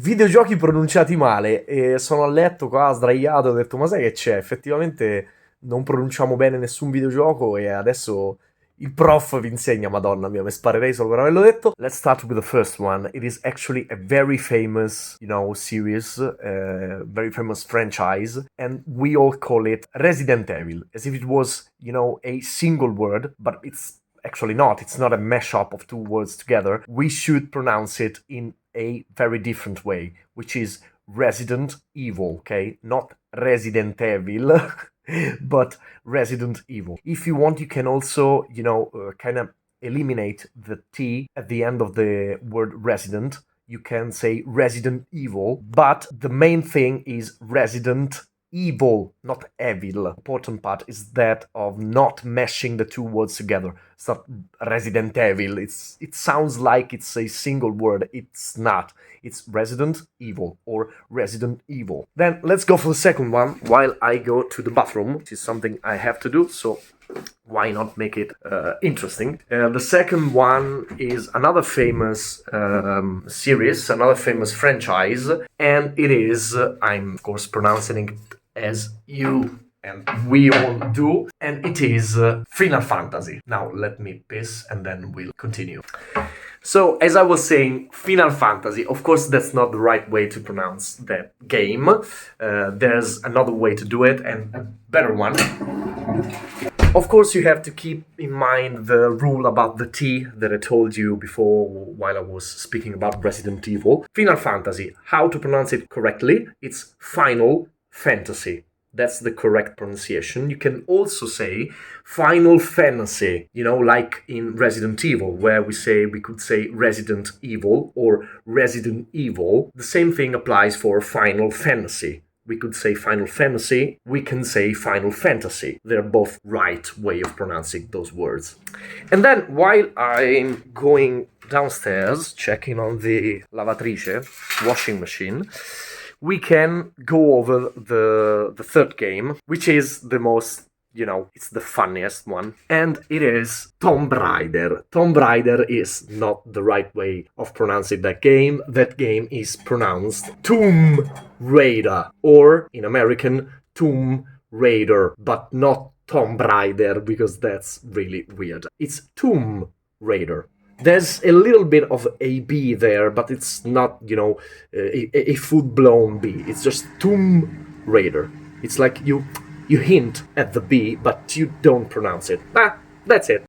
Videogiochi pronunciati male, e sono a letto qua sdraiato, ho detto ma sai che c'è? Effettivamente non pronunciamo bene nessun videogioco e adesso il prof vi insegna, madonna mia, mi sparerei solo per averlo detto. Let's start with the first one. It is actually a very famous, series, very famous franchise, and we all call it Resident Evil, as if it was, a single word, but it's actually not. It's not a mashup of two words together. We should pronounce it in a very different way, which is Resident Evil, okay? Not Resident Evil, but Resident Evil. If you want, you can also, kind of eliminate the T at the end of the word resident. You can say Resident Evil, but the main thing is Resident Evil, not evil. Important part is that of not meshing the two words together. It's not Resident Evil. It sounds like it's a single word. It's not. It's Resident Evil or Resident Evil. Then let's go for the second one while I go to the bathroom, which is something I have to do. So why not make it interesting? The second one is another famous series, another famous franchise, and it is, I'm of course pronouncing it as you and we all do, and it is Final Fantasy. Now let me piss and then we'll continue. So, as I was saying, Final Fantasy, of course that's not the right way to pronounce that game. There's another way to do it, and a better one. Of course, you have to keep in mind the rule about the T that I told you before while I was speaking about Resident Evil. Final Fantasy, how to pronounce it correctly? It's Final Fantasy. That's the correct pronunciation. You can also say Final Fantasy, like in Resident Evil, where we could say Resident Evil or Resident Evil. The same thing applies for Final Fantasy. We could say Final Fantasy, we can say Final Fantasy. They're both right way of pronouncing those words. And then while I'm going downstairs, checking on the lavatrice, washing machine, we can go over the third game, which is the most, it's the funniest one. And it is Tomb Raider. Tomb Raider is not the right way of pronouncing that game. That game is pronounced Tomb Raider, or in American, Tomb Raider, but not Tomb Raider, because that's really weird. It's Tomb Raider. There's a little bit of a B there, but it's not, a full-blown B. It's just Tomb Raider. It's like you hint at the B, but you don't pronounce it. That's it.